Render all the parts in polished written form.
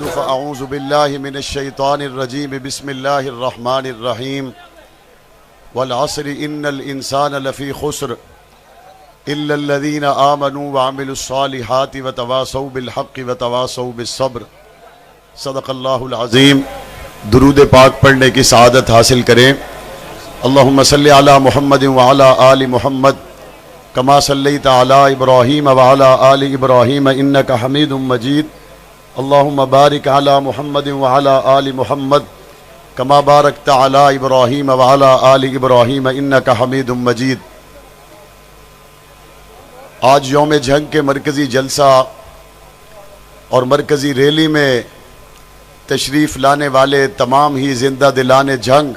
فأعوذ بالله من الشيطان الرجيم بسم الله الرحمن الرحيم والعصر إن الإنسان لفي خسر إلا الذين آمنوا وعملوا الصالحات وتواصوا بالحق وتواصوا بالصبر صدق اللہ العظیم۔ درود پاک پڑھنے کی سعادت حاصل کریں۔ اللہم صلی علی محمد وعلی آل محمد کما صلیت علی ابراہیم وعلی آل ابراہیم انک حمید مجید۔ اللہم بارک علی محمد وعلی آل محمد کما بارکت علی ابراہیم وعلی آل ابراہیم انک حمید مجید۔ آج یوم جنگ کے مرکزی جلسہ اور مرکزی ریلی میں تشریف لانے والے تمام ہی زندہ دلان جنگ،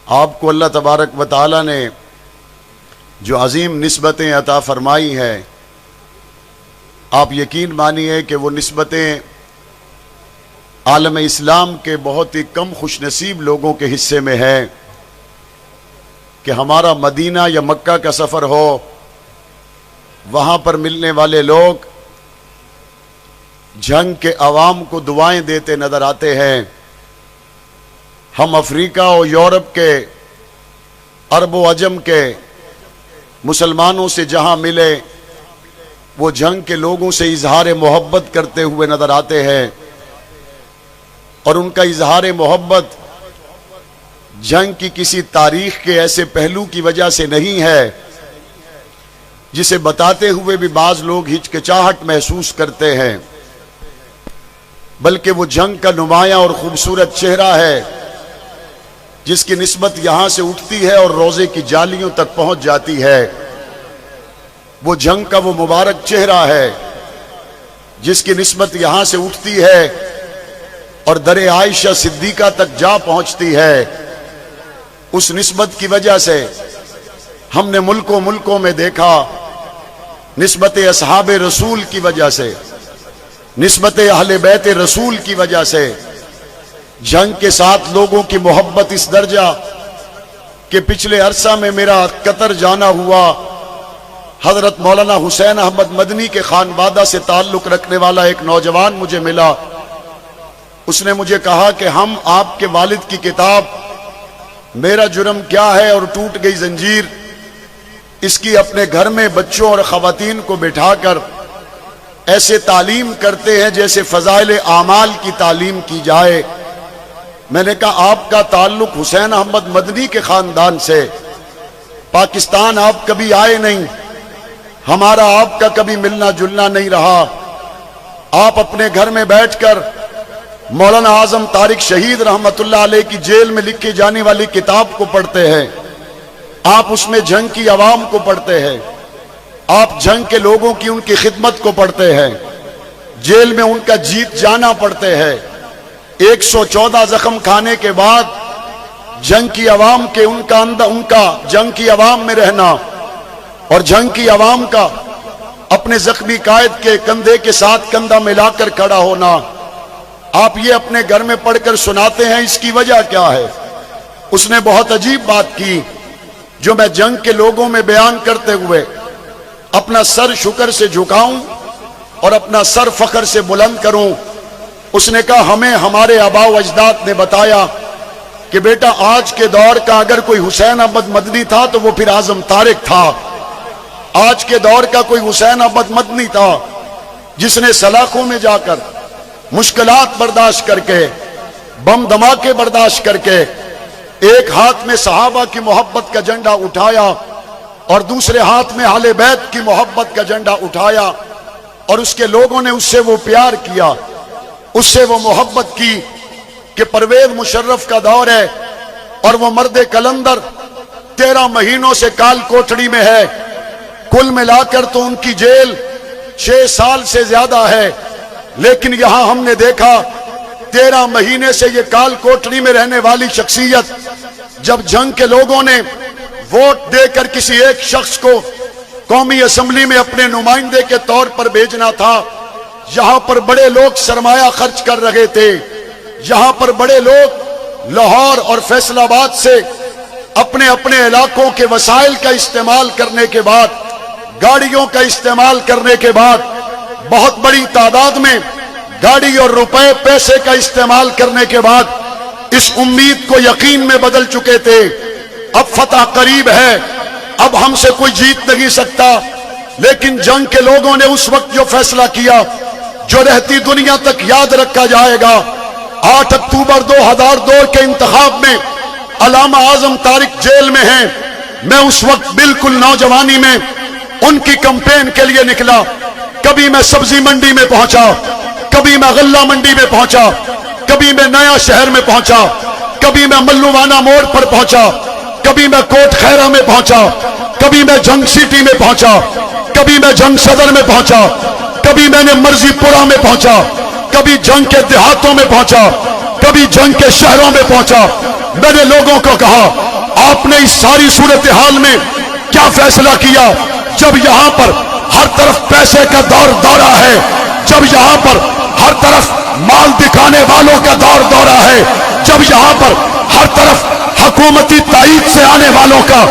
آپ کو اللہ تبارک و تعالی نے جو عظیم نسبتیں عطا فرمائی ہیں، آپ یقین مانیے کہ وہ نسبتیں عالم اسلام کے بہت ہی کم خوش نصیب لوگوں کے حصے میں ہیں کہ ہمارا مدینہ یا مکہ کا سفر ہو، وہاں پر ملنے والے لوگ جنگ کے عوام کو دعائیں دیتے نظر آتے ہیں۔ ہم افریقہ اور یورپ کے، عرب و عجم کے مسلمانوں سے جہاں ملے، وہ جنگ کے لوگوں سے اظہار محبت کرتے ہوئے نظر آتے ہیں، اور ان کا اظہار محبت جنگ کی کسی تاریخ کے ایسے پہلو کی وجہ سے نہیں ہے جسے بتاتے ہوئے بھی بعض لوگ ہچکچاہٹ محسوس کرتے ہیں، بلکہ وہ جنگ کا نمایاں اور خوبصورت چہرہ ہے جس کی نسبت یہاں سے اٹھتی ہے اور روزے کی جالیوں تک پہنچ جاتی ہے۔ وہ جنگ کا وہ مبارک چہرہ ہے جس کی نسبت یہاں سے اٹھتی ہے اور در عائشہ صدیقہ تک جا پہنچتی ہے۔ اس نسبت کی وجہ سے ہم نے ملکوں میں دیکھا، نسبت اصحاب رسول کی وجہ سے، نسبت اہل بیت رسول کی وجہ سے جنگ کے ساتھ لوگوں کی محبت اس درجہ کہ پچھلے عرصہ میں میرا قطر جانا ہوا، حضرت مولانا حسین احمد مدنی کے خانوادہ سے تعلق رکھنے والا ایک نوجوان مجھے ملا۔ اس نے مجھے کہا کہ ہم آپ کے والد کی کتاب میرا جرم کیا ہے اور ٹوٹ گئی زنجیر، اس کی اپنے گھر میں بچوں اور خواتین کو بٹھا کر ایسے تعلیم کرتے ہیں جیسے فضائل اعمال کی تعلیم کی جائے۔ میں نے کہا آپ کا تعلق حسین احمد مدنی کے خاندان سے، پاکستان آپ کبھی آئے نہیں، ہمارا آپ کا کبھی ملنا جلنا نہیں رہا، آپ اپنے گھر میں بیٹھ کر مولانا اعظم طارق شہید رحمت اللہ علیہ کی جیل میں لکھی جانے والی کتاب کو پڑھتے ہیں، آپ اس میں جنگ کی عوام کو پڑھتے ہیں، آپ جنگ کے لوگوں کی ان کی خدمت کو پڑھتے ہیں، جیل میں ان کا جیت جانا پڑھتے ہیں۔ 114 زخم کھانے کے بعد جنگ کی عوام کے ان کا جنگ کی عوام میں رہنا اور جنگ کی عوام کا اپنے زخمی قائد کے کندھے کے ساتھ کندھا ملا کر کھڑا ہونا، آپ یہ اپنے گھر میں پڑھ کر سناتے ہیں، اس کی وجہ کیا ہے؟ اس نے بہت عجیب بات کی جو میں جنگ کے لوگوں میں بیان کرتے ہوئے اپنا سر شکر سے جھکاؤں اور اپنا سر فخر سے بلند کروں۔ اس نے کہا ہمیں ہمارے آباء و اجداد نے بتایا کہ بیٹا آج کے دور کا اگر کوئی حسین احمد مدنی تھا تو وہ پھر اعظم طارق تھا۔ آج کے دور کا کوئی حسین احمد مدنی تھا جس نے سلاخوں میں جا کر مشکلات برداشت کر کے، بم دھماکے برداشت کر کے، ایک ہاتھ میں صحابہ کی محبت کا جھنڈا اٹھایا اور دوسرے ہاتھ میں اہل بیت کی محبت کا جھنڈا اٹھایا، اور اس کے لوگوں نے اس سے وہ پیار کیا، اس سے وہ محبت کی کہ پرویز مشرف کا دور ہے اور وہ مرد کلندر 13 مہینوں سے کال کوٹڑی میں ہے، کل ملا کر تو ان کی جیل 6 سال سے زیادہ ہے، لیکن یہاں ہم نے دیکھا 13 مہینے سے یہ کال کوٹڑی میں رہنے والی شخصیت جب جنگ کے لوگوں نے ووٹ دے کر کسی ایک شخص کو قومی اسمبلی میں اپنے نمائندے کے طور پر بھیجنا تھا، یہاں پر بڑے لوگ سرمایہ خرچ کر رہے تھے، یہاں پر بڑے لوگ لاہور اور فیصل آباد سے اپنے اپنے علاقوں کے وسائل کا استعمال کرنے کے بعد، گاڑیوں کا استعمال کرنے کے بعد بہت بڑی تعداد میں گاڑی اور روپے پیسے کا استعمال کرنے کے بعد اس امید کو یقین میں بدل چکے تھے اب فتح قریب ہے، اب ہم سے کوئی جیت نہیں سکتا. لیکن جنگ کے لوگوں نے اس وقت جو فیصلہ کیا جو رہتی دنیا تک یاد رکھا جائے گا. 8 اکتوبر 2002 کے انتخاب میں علامہ اعظم طارق جیل میں ہیں. میں اس وقت بالکل نوجوانی میں ان کی کمپین کے لیے نکلا. کبھی میں سبزی منڈی میں پہنچا، کبھی میں غلہ منڈی میں پہنچا، کبھی میں نیا شہر میں پہنچا، کبھی میں ملوانہ موڑ پر پہنچا، کبھی میں کوٹ خیرہ میں پہنچا، کبھی میں جنگ سٹی میں پہنچا، کبھی میں جنگ صدر میں پہنچا، کبھی میں نے مرزی پورہ میں پہنچا، کبھی جنگ کے دیہاتوں میں پہنچا، کبھی جنگ کے شہروں میں پہنچا. میں نے لوگوں کو کہا آپ نے اس ساری صورتحال میں کیا فیصلہ کیا؟ جب یہاں پر ہر طرف پیسے کا دورہ ہے، جب یہاں پر ہر طرف مال دکھانے والوں کا دورہ ہے، جب یہاں پر ہر طرف حکومتی تائید سے آنے والوں کا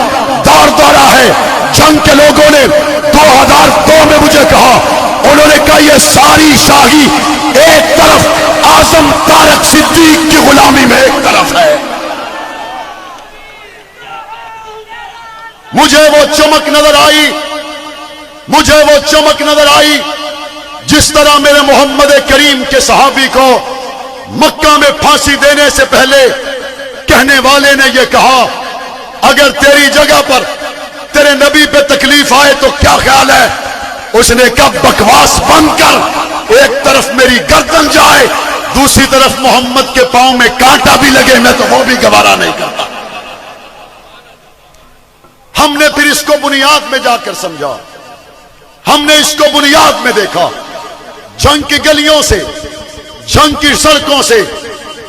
دورہ ہے. جنگ کے لوگوں نے 2002 میں مجھے کہا، انہوں نے کہا یہ ساری شاہی ایک طرف اعظم طارق صدیق کی غلامی میں ایک طرف ہے. مجھے وہ چمک نظر آئی، مجھے وہ چمک نظر آئی جس طرح میرے محمد کریم کے صحابی کو مکہ میں پھانسی دینے سے پہلے کہنے والے نے یہ کہا اگر تیری جگہ پر تیرے نبی پہ تکلیف آئے تو کیا خیال ہے؟ اس نے کہا بکواس بند کر، ایک طرف میری گردن جائے دوسری طرف محمد کے پاؤں میں کانٹا بھی لگے میں تو وہ بھی گوارا نہیں کرتا. ہم نے پھر اس کو بنیاد میں جا کر سمجھا، ہم نے اس کو بنیاد میں دیکھا. جنگ کی گلیوں سے، جنگ کی سڑکوں سے،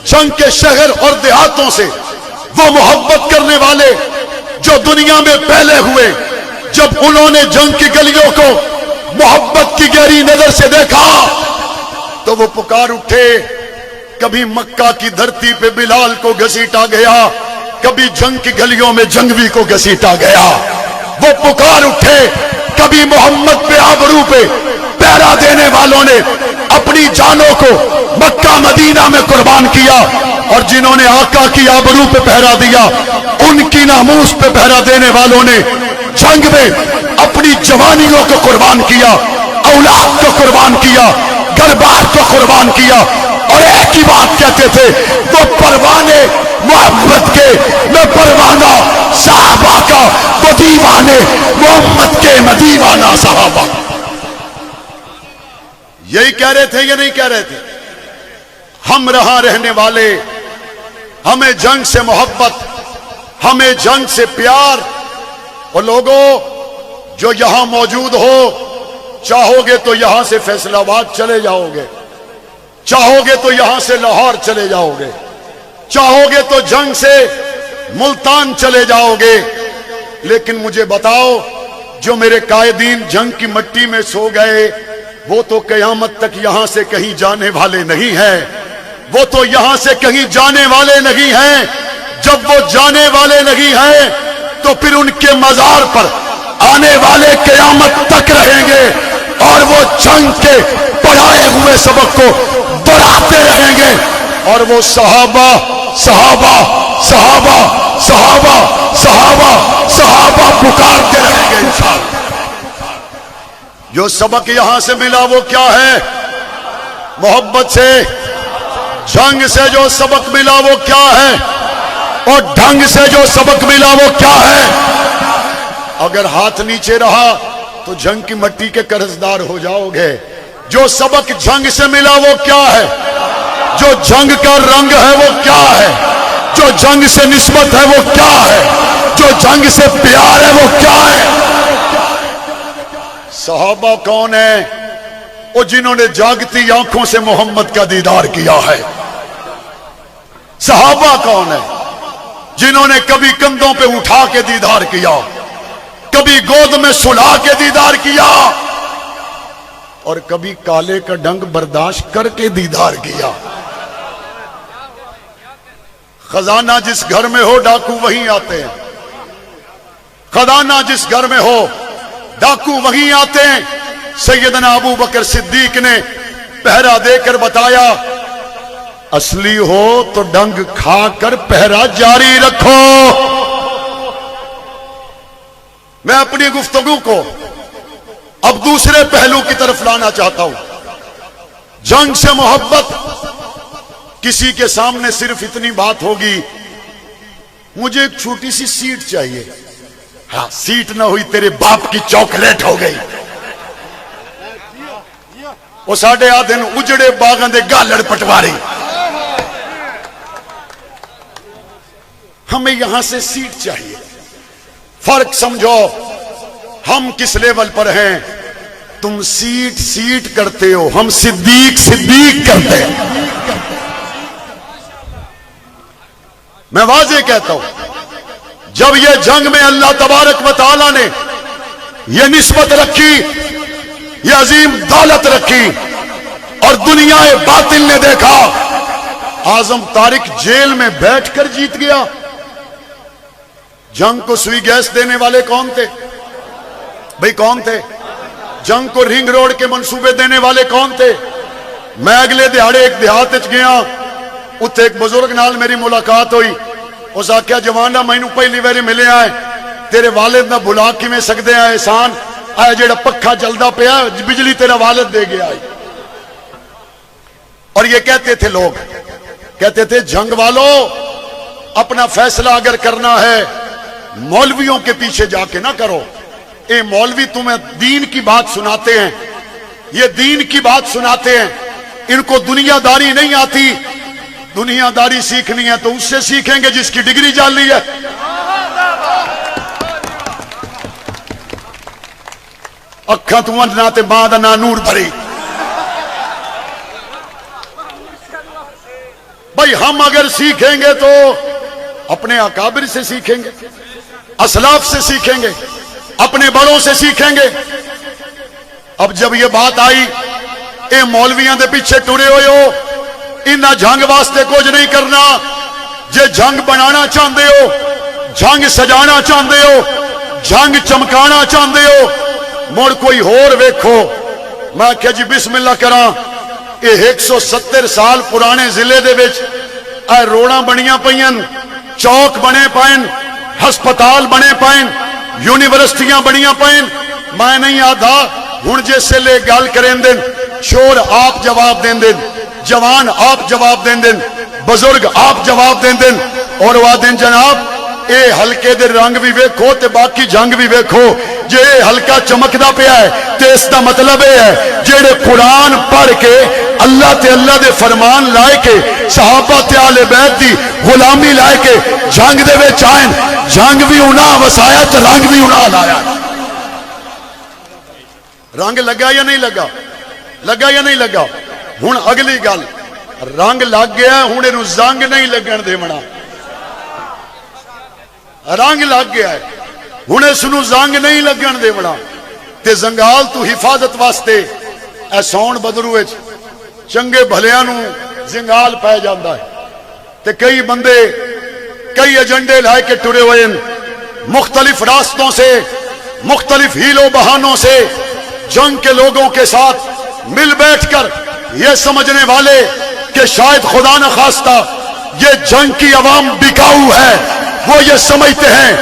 جنگ کے شہر اور دیہاتوں سے وہ محبت کرنے والے جو دنیا میں پھیلے ہوئے، جب انہوں نے جنگ کی گلیوں کو محبت کی گہری نظر سے دیکھا تو وہ پکار اٹھے. کبھی مکہ کی دھرتی پہ بلال کو گھسیٹا گیا، کبھی جنگ کی گلیوں میں جنگوی کو گھسیٹا گیا. وہ پکار اٹھے، کبھی محمد پہ آبرو پہ پہرا دینے والوں نے اپنی جانوں کو مکہ مدینہ میں قربان کیا، اور جنہوں نے آقا کی آبرو پہ پہرا دیا ان کی ناموس پہ پہرا دینے والوں نے جنگ میں اپنی جوانیوں کو قربان کیا، اولاد کو قربان کیا، گھر بار کو قربان کیا. اور ایک ہی بات کہتے تھے، وہ پروانے محمد کے، میں پروانہ صحابہ کا، وہ دیوانے محمد کے، میں دیوانہ صحابہ. یہی کہہ رہے تھے یا نہیں کہہ رہے تھے؟ ہم رہاں رہنے والے، ہمیں جنگ سے محبت، ہمیں جنگ سے پیار. اور لوگوں جو یہاں موجود ہو، چاہو گے تو یہاں سے فیصل آباد چلے جاؤ گے، چاہو گے تو یہاں سے لاہور چلے جاؤ گے، چاہو گے تو جنگ سے ملتان چلے جاؤ گے. لیکن مجھے بتاؤ جو میرے قائدین جنگ کی مٹی میں سو گئے وہ تو قیامت تک یہاں سے کہیں جانے والے نہیں ہیں، وہ تو یہاں سے کہیں جانے والے نہیں ہیں. جب وہ جانے والے نہیں ہیں تو پھر ان کے مزار پر آنے والے قیامت تک رہیں گے، اور وہ جنگ کے پڑھائے ہوئے سبق کو دہراتے رہیں گے. اور وہ صحابہ صحابہ صحابہ صحابہ صحابہ صحابہ پکارتے رہیں گے انشاءاللہ. جو سبق یہاں سے ملا وہ کیا ہے؟ محبت سے. جنگ سے جو سبق ملا وہ کیا ہے؟ اور ڈھنگ سے جو سبق ملا وہ کیا ہے؟ اگر ہاتھ نیچے رہا تو جنگ کی مٹی کے قرضدار ہو جاؤ گے. جو سبق جنگ سے ملا وہ کیا ہے؟ جو جنگ کا رنگ ہے وہ کیا ہے؟ جو جنگ سے نسبت ہے وہ کیا ہے؟ جو جنگ سے پیار ہے وہ کیا ہے؟ صحابہ کون ہیں؟ وہ جنہوں نے جاگتی آنکھوں سے محمد کا دیدار کیا ہے. صحابہ کون ہیں؟ جنہوں نے کبھی کندھوں پہ اٹھا کے دیدار کیا، کبھی گود میں سلا کے دیدار کیا، اور کبھی کالے کا ڈنگ برداشت کر کے دیدار کیا. خزانہ جس گھر میں ہو ڈاکو وہیں آتے ہیں، خزانہ جس گھر میں ہو ڈاکو وہیں آتے ہیں. سیدنا ابو بکر صدیق نے پہرا دے کر بتایا اصلی ہو تو ڈنگ کھا کر پہرا جاری رکھو۔ میں اپنی گفتگو کو اب دوسرے پہلو کی طرف لانا چاہتا ہوں۔ جنگ سے محبت، کسی کے سامنے صرف اتنی بات ہوگی مجھے ایک چھوٹی سی سیٹ چاہیے، ہاں سیٹ نہ ہوئی تیرے باپ کی چاکلیٹ ہو گئی، وہ ساڑھے آدھن اجڑے باغاں دے گالڑ پٹواری۔ ہمیں یہاں سے سیٹ چاہیے۔ فرق سمجھو، ہم کس لیول پر ہیں؟ تم سیٹ سیٹ کرتے ہو، ہم صدیق صدیق کرتے ہیں۔ میں واضح کہتا ہوں، جب یہ جنگ میں اللہ تبارک و تعالی نے یہ نسبت رکھی، یہ عظیم دولت رکھی، اور دنیا باطل نے دیکھا اعظم طارق جیل میں بیٹھ کر جیت گیا۔ جنگ کو سوئی گیس دینے والے کون تھے بھئی؟ کون تھے؟ جنگ کو رنگ روڈ کے منصوبے دینے والے کون تھے؟ میں اگلے دیہاڑے ایک دیہات گیا، اتنے ایک بزرگ نال میری ملاقات ہوئی۔ اس آکھیا جوانا مینوں پہلی واری ملے آئے، تیرے والد نہ بلا کی میں سکتے ہیں احسان آیا جڑا پکھا چلدا پیا بجلی تیرا والد دے گیا ہے۔ اور یہ کہتے تھے لوگ، کہتے تھے جنگ والوں اپنا فیصلہ اگر کرنا ہے مولویوں کے پیچھے جا کے نہ کرو، اے مولوی تمہیں دین کی بات سناتے ہیں، یہ دین کی بات سناتے ہیں، ان کو دنیا داری نہیں آتی، دنیا داری سیکھنی ہے تو اس سے سیکھیں گے جس کی ڈگری جعلی ہے۔ اکھاں تو نہ تے ماں دا نہ نور بھری۔ بھائی ہم اگر سیکھیں گے تو اپنے اکابر سے سیکھیں گے، اسلاف سے سیکھیں گے، اپنے بڑوں سے سیکھیں گے۔ اب جب یہ بات آئی اے مولویاں دے پیچھے ٹرے ہوئے ہو، انہاں جنگ واسطے کچھ نہیں کرنا، جے جنگ بنانا چاہتے ہو، جنگ سجانا چاہتے ہو، جنگ چمکانا چاہتے ہو، مڑ کوئی ہور ویکھو۔ میں کہا جی بسم اللہ کراں، اے 170 سال پرانے ضلع دے وچ اے روڑاں بنیاں پئیاں، چوک بنے پائن، ہسپتال بنے پائن، یونیورسٹیاں بنیاں پائن۔ میں نہیں آدھا ہن جس سے لے گل کریں دن، شور آپ جواب دیں دن، جوان آپ جواب دیں دن، بزرگ آپ جواب دیں دن، اور وہ دن جناب اے ہلکے دے رنگ بھی ویکھو تے باقی جنگ بھی ویکھو، جے ہلکا چمکدا پیا ہے تے اس دا مطلب ہے جڑے قرآن پڑھ کے اللہ تے اللہ دے فرمان لائے کے صحابہ تے آل بیت دی غلامی لائے کے جنگ دے وچ آئیں، جنگ بھی انہاں وسایا تے رنگ بھی انہاں لایا۔ رنگ لگا یا نہیں لگا؟ لگا یا نہیں لگا؟ ہن اگلی گل، رنگ لگ گیا ہن اینو زنگ نہیں لگن دیونا۔ رنگ لگ گیا ہے ہن اس نو زنگ نہیں لگن دیونا، تے زنگال تو حفاظت واسطے اے سون بدرو وچ چنگے بھلیاں نو زنگال پہ جاندا ہے، تے کئی بندے کئی ایجنڈے لائے کے ٹرے ہوئے ہیں، مختلف راستوں سے، مختلف ہیلوں بہانوں سے جنگ کے لوگوں کے ساتھ مل بیٹھ کر یہ سمجھنے والے کہ شاید خدا نہ خواستہ یہ جنگ کی عوام بکاؤ ہے، وہ یہ سمجھتے ہیں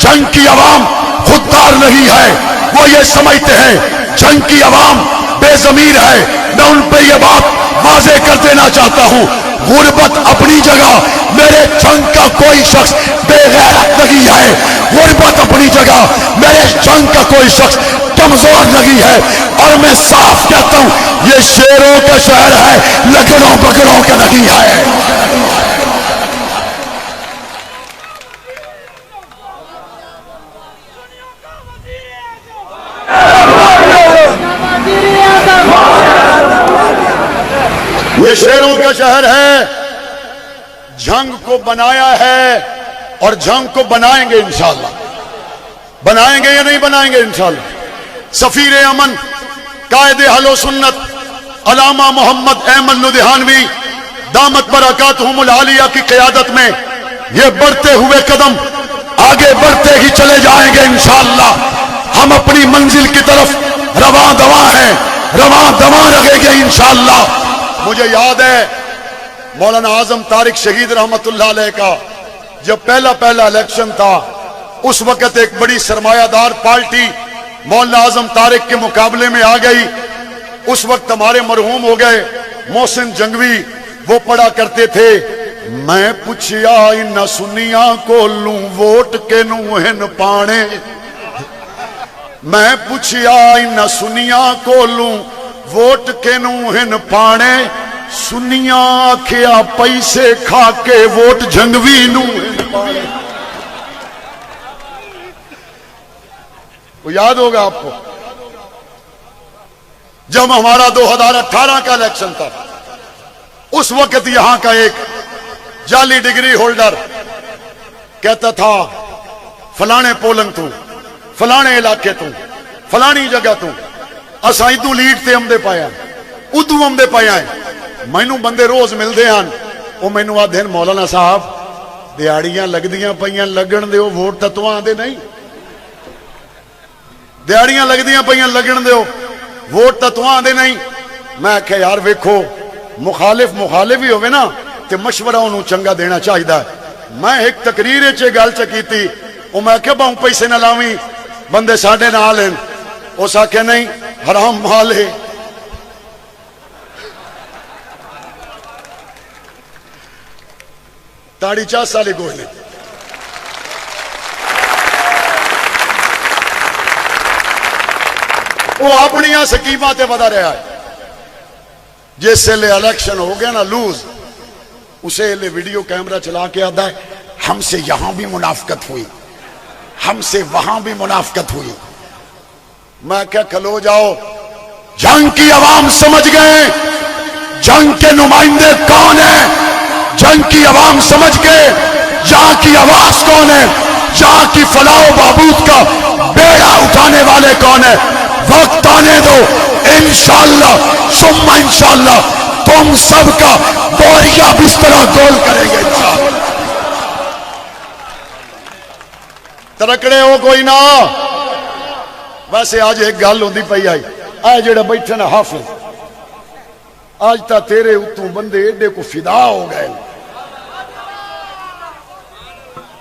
جنگ کی عوام خوددار نہیں ہے، وہ یہ سمجھتے ہیں جنگ کی عوام بے ضمیر ہے۔ میں ان پہ یہ بات واضح کر دینا چاہتا ہوں، غربت اپنی جگہ، میرے جنگ کا کوئی شخص بے غیرت نہیں ہے، غربت اپنی جگہ، میرے جنگ کا کوئی شخص کمزور نہیں ہے، اور میں صاف کہتا ہوں یہ شیروں کا شہر ہے، لکڑوں بکڑوں کا نہیں ہے۔ یہ شیروں کا شہر ہے، جنگ کو بنایا ہے اور جنگ کو بنائیں گے انشاءاللہ۔ بنائیں گے یا نہیں بنائیں گے انشاءاللہ؟ سفیر امن قائد اہل و سنت علامہ محمد احمد لدھیانوی دامت برکاتہم العالیہ کی قیادت میں یہ بڑھتے ہوئے قدم آگے بڑھتے ہی چلے جائیں گے انشاءاللہ۔ ہم اپنی منزل کی طرف رواں دواں ہیں، رواں دواں رہے گے انشاءاللہ۔ مجھے یاد ہے مولانا اعظم طارق شہید رحمت اللہ علیہ کا جب پہلا الیکشن تھا، اس وقت ایک بڑی سرمایہ دار پارٹی مولانا اعظم طارق کے مقابلے میں آ گئی۔ اس وقت ہمارے مرحوم ہو گئے محسن جنگوی، وہ پڑھا کرتے تھے، میں پوچھیا ان سنیاں کو لوں ووٹ کے نو ہن پانے، میں پوچھیا ان سنیاں کو لوں ووٹ کے نو ہن پانے، سنیاں آکھیا پیسے کھا کے ووٹ جنگوی نو ہن پانے۔ وہ یاد ہوگا آپ کو جب ہمارا 2018 کا الیکشن تھا، اس وقت یہاں کا ایک جعلی ڈگری ہولڈر کہتا تھا فلانے پولنگ تو، فلانے علاقے تو، فلانی جگہ تو اساں ادو لیڈ تے ہمدے پایا ادو ہمدے پایا ہے۔ مینوں بندے روز ملدے ہیں، وہ مینوں آدھے مولانا صاحب دیہڑیاں لگدیاں پیاں لگن دیو ووٹ تا تو آندے نہیں، دیہڑیاں لگدیاں پیاں لگن دیو ووٹ تا تو آندے نہیں۔ میں کہ یار ویکھو مخالف ہی ہوئے نا تے مشورہ انہوں چنگا دینا چاہیے۔ میں ایک تقریر چے گل چکیتی، وہ میں کہ باؤں پیسے نہ لاویں بندے ساڈے نال ہیں، اس آکھے نہیں حرام مال ہے۔ تاڑی 4 سالے گوئے نے وہ اپنی سکیمہ تے ودا رہا ہے۔ جس لئے الیکشن ہو گیا نا لوز، اسے لئے ویڈیو کیمرہ چلا کے آدھا ہے ہم سے یہاں بھی منافقت ہوئی، ہم سے وہاں بھی منافقت ہوئی۔ میں کیا کھلو جاؤ، جنگ کی عوام سمجھ گئے جنگ کے نمائندے کون ہیں، جنگ کی عوام سمجھ گئے جہاں کی آواز کون ہے، جہاں کی فلاح و بہبود کا بیڑا اٹھانے والے کون ہیں۔ وقت آنے دو، انشاءاللہ ثم انشاءاللہ تم سب کا بوریا بسترا گول کریں گے انشاءاللہ۔ ترکڑے ہو کوئی نہ۔ ویسے آج ایک گل ہوندی پئی آئی، اے جڑا بیٹھے نا حافظ، آج تا تیرے اتوں بندے ایڈے کو فدا ہو گئے۔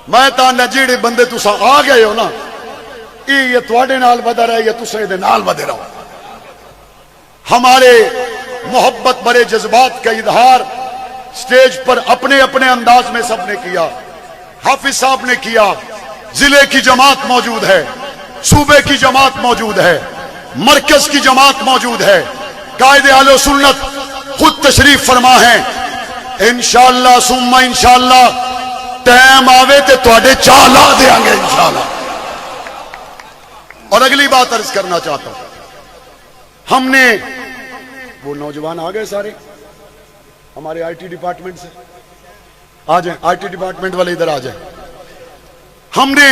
میں تا جڑے بندے تسا آ گئے ہو نا، یہ تواڈے نال ودا رہے یا تسا دے نال ودے رہو۔ ہمارے محبت برے جذبات کا اظہار سٹیج پر اپنے اپنے انداز میں سب نے کیا۔ حافظ صاحب نے کیا، ضلع کی جماعت موجود ہے، صوبے کی جماعت موجود ہے، مرکز کی جماعت موجود ہے، قائد اہل سنت خود تشریف فرما ہے۔ انشاءاللہ ثم انشاءاللہ ٹائم آوے تے تواڈے چاہ لا دیاں گے انشاءاللہ۔ اور اگلی بات عرض کرنا چاہتا ہوں، ہم نے وہ نوجوان آ گئے سارے ہمارے آئی ٹی ڈپارٹمنٹ سے، آ جائیں آئی ٹی ڈپارٹمنٹ والے ادھر آ جائیں۔ ہم نے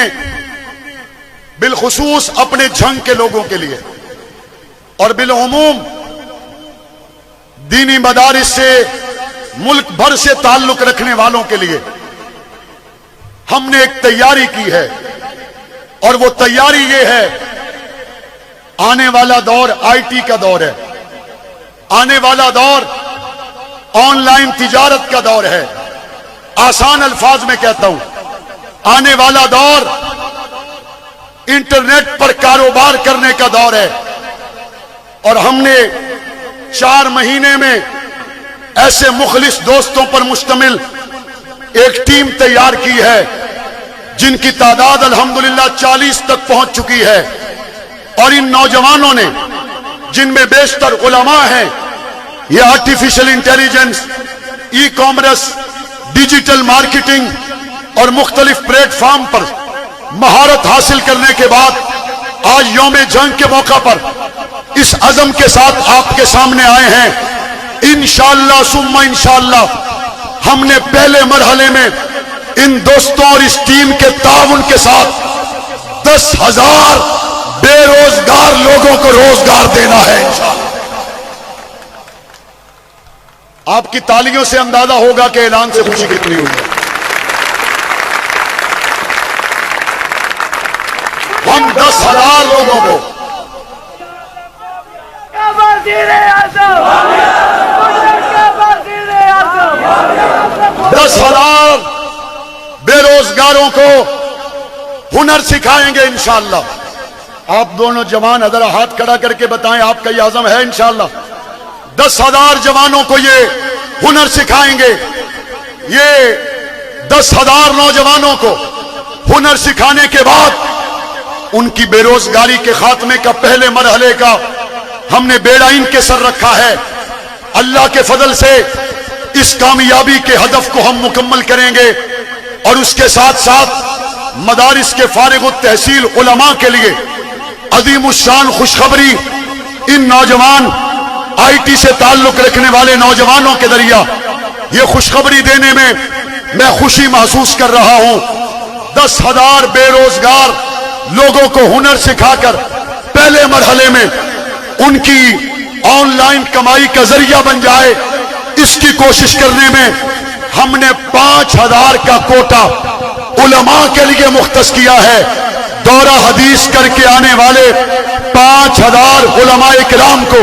بالخصوص اپنے جنگ کے لوگوں کے لیے اور بالعموم دینی مدارس سے ملک بھر سے تعلق رکھنے والوں کے لیے ہم نے ایک تیاری کی ہے، اور وہ تیاری یہ ہے، آنے والا دور آئی ٹی کا دور ہے، آنے والا دور آن لائن تجارت کا دور ہے۔ آسان الفاظ میں کہتا ہوں، آنے والا دور انٹرنیٹ پر کاروبار کرنے کا دور ہے، اور ہم نے 4 مہینے میں ایسے مخلص دوستوں پر مشتمل ایک ٹیم تیار کی ہے جن کی تعداد الحمدللہ 40 تک پہنچ چکی ہے۔ اور ان نوجوانوں نے، جن میں بیشتر علماء ہیں، یہ artificial intelligence, e commerce, digital marketing اور مختلف پلیٹ فارم پر مہارت حاصل کرنے کے بعد آج یوم جنگ کے موقع پر اس عزم کے ساتھ آپ کے سامنے آئے ہیں۔ انشاءاللہ ثم انشاءاللہ ہم نے پہلے مرحلے میں ان دوستوں اور اس ٹیم کے تعاون کے ساتھ 10,000 بے روزگار لوگوں کو روزگار دینا ہے انشاءاللہ۔ آپ کی تالیوں سے اندازہ ہوگا کہ اعلان سے خوشی کتنی ہوئی ہے۔ ہم 10,000 لوگوں کو 10,000 بے روزگاروں کو ہنر سکھائیں گے انشاءاللہ. آپ دونوں جوان ذرا ہاتھ کھڑا کر کے بتائیں آپ کا یہ عزم ہے انشاءاللہ. 10,000 جوانوں کو یہ ہنر سکھائیں گے. یہ 10,000 نوجوانوں کو ہنر سکھانے کے بعد ان کی بے روزگاری کے خاتمے کا پہلے مرحلے کا ہم نے بیڑا ان کے سر رکھا ہے. اللہ کے فضل سے اس کامیابی کے ہدف کو ہم مکمل کریں گے اور اس کے ساتھ ساتھ مدارس کے فارغ التحصیل علماء کے لیے عظیم الشان خوشخبری ان نوجوان آئی ٹی سے تعلق رکھنے والے نوجوانوں کے ذریعہ یہ خوشخبری دینے میں میں خوشی محسوس کر رہا ہوں. 10,000 بے روزگار لوگوں کو ہنر سکھا کر پہلے مرحلے میں ان کی آن لائن کمائی کا ذریعہ بن جائے اس کی کوشش کرنے میں ہم نے 5,000 کا کوٹا علماء کے لیے مختص کیا ہے. دورہ حدیث کر کے آنے والے 5,000 علماء کرام کو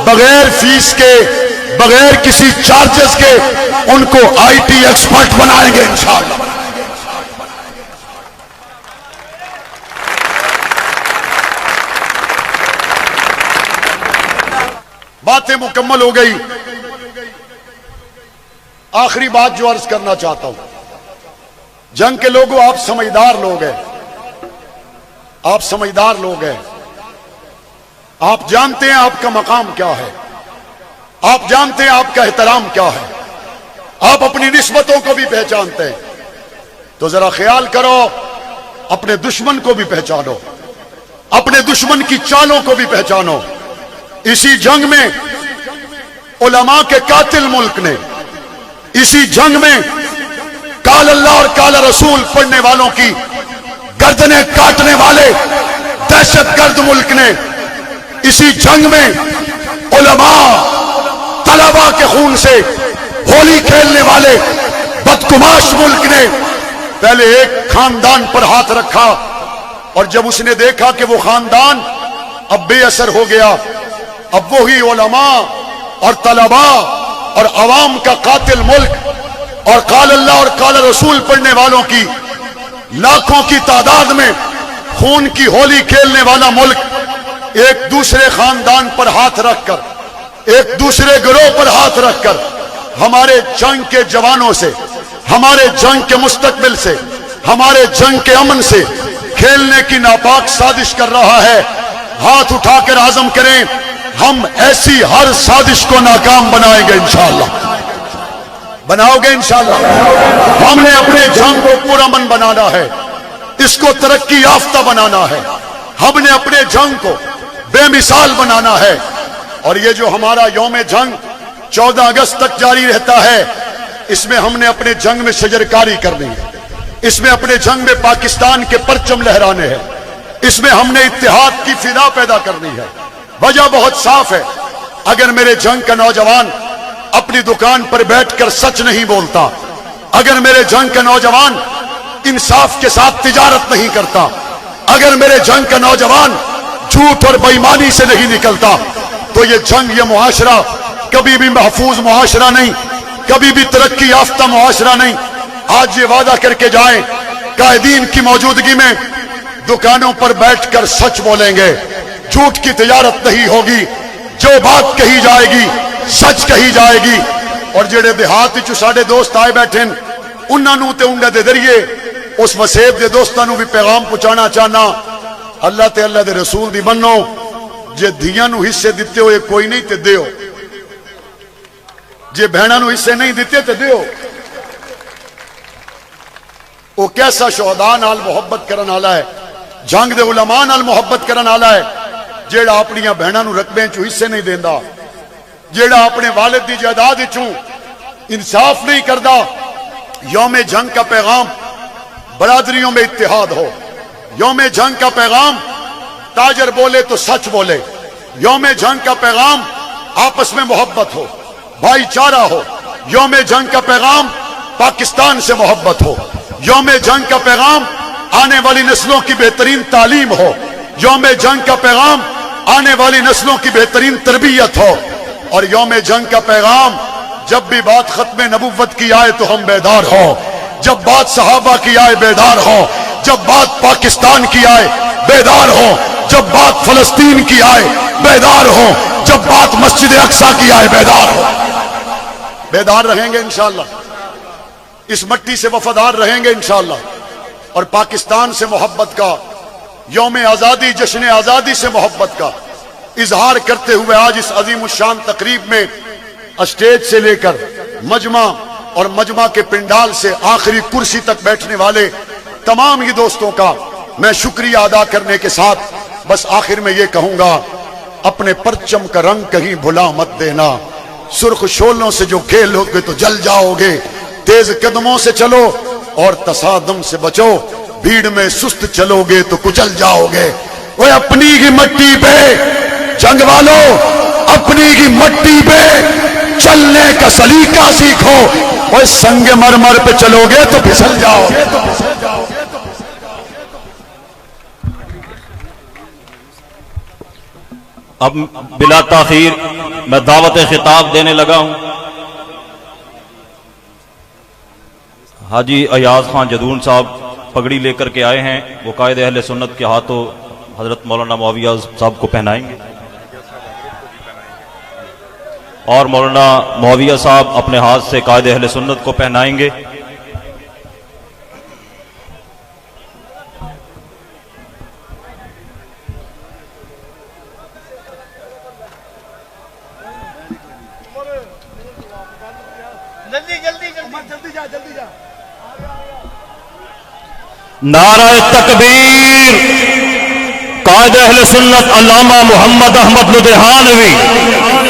بغیر فیس کے بغیر کسی چارجز کے ان کو آئی ٹی ایکسپرٹ بنائیں گے انشاءاللہ. باتیں مکمل ہو گئی. آخری بات جو عرض کرنا چاہتا ہوں، جنگ کے لوگوں آپ سمجھدار لوگ ہیں، آپ سمجھدار لوگ ہیں، آپ جانتے ہیں آپ کا مقام کیا ہے، آپ جانتے ہیں آپ کا احترام کیا ہے، آپ اپنی نسبتوں کو بھی پہچانتے ہیں. تو ذرا خیال کرو، اپنے دشمن کو بھی پہچانو، اپنے دشمن کی چالوں کو بھی پہچانو. اسی جنگ میں علماء کے قاتل ملک نے، اسی جنگ میں قال اللہ اور قال رسول پڑھنے والوں کی گردنیں کاٹنے والے دہشت گرد ملک نے، اسی جنگ میں علماء طلباء کے خون سے ہولی کھیلنے والے بدگماش ملک نے پہلے ایک خاندان پر ہاتھ رکھا اور جب اس نے دیکھا کہ وہ خاندان اب بے اثر ہو گیا، اب وہی علماء اور طلباء اور عوام کا قاتل ملک اور قال اللہ اور قال رسول پڑھنے والوں کی لاکھوں کی تعداد میں خون کی ہولی کھیلنے والا ملک ایک دوسرے خاندان پر ہاتھ رکھ کر، ایک دوسرے گروہ پر ہاتھ رکھ کر ہمارے جنگ کے جوانوں سے، ہمارے جنگ کے مستقبل سے، ہمارے جنگ کے امن سے کھیلنے کی ناپاک سازش کر رہا ہے. ہاتھ اٹھا کر عزم کریں، ہم ایسی ہر سازش کو ناکام بنائیں گے انشاءاللہ. بناؤ گے انشاءاللہ. ہم نے اپنے جنگ کو پرامن بنانا ہے، اس کو ترقی یافتہ بنانا ہے، ہم نے اپنے جنگ کو بے مثال بنانا ہے. اور یہ جو ہمارا یوم جنگ 14 اگست تک جاری رہتا ہے، اس میں ہم نے اپنے جنگ میں شجرکاری کرنی ہے، اس میں اپنے جنگ میں پاکستان کے پرچم لہرانے ہیں، اس میں ہم نے اتحاد کی فضا پیدا کرنی ہے. وجہ بہت صاف ہے، اگر میرے جنگ کا نوجوان اپنی دکان پر بیٹھ کر سچ نہیں بولتا، اگر میرے جنگ کا نوجوان انصاف کے ساتھ تجارت نہیں کرتا، اگر میرے جنگ کا نوجوان جھوٹ اور بے ایمانی سے نہیں نکلتا، تو یہ جنگ، یہ معاشرہ کبھی بھی محفوظ معاشرہ نہیں، کبھی بھی ترقی یافتہ معاشرہ نہیں. آج یہ وعدہ کر کے جائیں، قائدین کی موجودگی میں دکانوں پر بیٹھ کر سچ بولیں گے، جھوٹ کی تجارت نہیں ہوگی، جو بات کہی جائے گی سچ کہی جائے گی. اور جڑے دیہات چ ساڈے دوست آئے بیٹھے انہاں نوں تے انہاں دے ذریعے اس وسیب دے دوستاں نوں بھی پیغام پہنچانا چاہنا، اللہ تے اللہ دے رسول دی منو، جے دھیاں نوں حصے دتے ہوئے کوئی نہیں تے دیو، جے بہناں نوں حصے نہیں دتے تے دیو. وہ کیسا شہداء نال محبت کرن والا ہے، جنگ دے علماء نال محبت کرن والا ہے، جیڑا اپنی بہناں نوں رقبے چوں حصے نہیں دیندا، جیڑا اپنے والد دی جائیداد چوں انصاف نہیں کردا. یوم جنگ کا پیغام برادریوں میں اتحاد ہو، یوم جنگ کا پیغام تاجر بولے تو سچ بولے، یوم جنگ کا پیغام آپس میں محبت ہو، بھائی چارہ ہو، یوم جنگ کا پیغام پاکستان سے محبت ہو، یوم جنگ کا پیغام آنے والی نسلوں کی بہترین تعلیم ہو، یوم جنگ کا پیغام آنے والی نسلوں کی بہترین تربیت ہو. اور یوم جنگ کا پیغام، جب بھی بات ختم نبوت کی آئے تو ہم بیدار ہوں، جب بات صحابہ کی آئے بیدار ہوں، جب بات پاکستان کی آئے بیدار ہوں، جب بات فلسطین کی آئے بیدار ہوں، جب بات مسجد اقصی کی آئے بیدار ہوں. بیدار رہیں گے انشاءاللہ، اس مٹی سے وفادار رہیں گے انشاءاللہ، اور پاکستان سے محبت کا، یوم آزادی، جشن آزادی سے محبت کا اظہار کرتے ہوئے آج اس عظیم الشان تقریب میں اسٹیج سے لے کر مجمع اور مجمع کے پنڈال سے آخری کرسی تک بیٹھنے والے تمام ہی دوستوں کا میں شکریہ ادا کرنے کے ساتھ بس آخر میں یہ کہوں گا، اپنے پرچم کا رنگ کہیں بھلا مت دینا، سرخ شولوں سے جو کھیلو گے تو جل جاؤ گے، تیز قدموں سے چلو اور تصادم سے بچو، بھیڑ میں سست چلو گے تو کچل جاؤ گے. وہ اپنی ہی مٹی پہ جنگ والوں، اپنی ہی مٹی پہ چلنے کا سلیقہ سیکھو، وہ سنگ مرمر پہ چلو گے تو پھسل جاؤ گے. اب بلا تاخیر میں دعوت خطاب دینے لگا ہوں. حاجی ایاز خان جدون صاحب پگڑی لے کر کے آئے ہیں، وہ قائد اہل سنت کے ہاتھوں حضرت مولانا معاویہ صاحب کو پہنائیں گے، اور مولانا معاویہ صاحب اپنے ہاتھ سے قائد اہل سنت کو پہنائیں گے. نعرہ تکبیر. قائد اہل سنت علامہ محمد احمد لدھیانوی،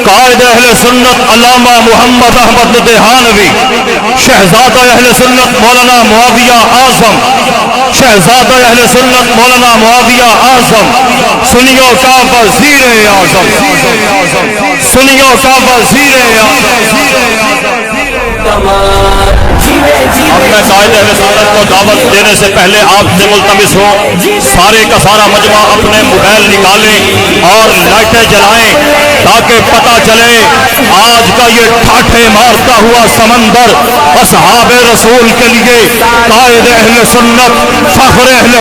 قائد اہل سنت علامہ محمد احمد لدھیانوی، شہزادہ اہل سنت مولانا معاویہ اعظم، شہزادہ اہل سنت مولانا معاویہ اعظم، سنیوں کا وزیر اعظم، سنیوں کا وزیر اعظم. اب میں قائد اہل سنت کو دعوت دینے سے پہلے آپ سے ملتمس ہوں، سارے کا سارا مجمع اپنے موبائل نکالیں اور لائٹیں جلائیں تاکہ پتہ چلے آج کا یہ ٹھاٹھے مارتا ہوا سمندر اصحاب رسول کے لیے قائد اہل سنت، فخر اہل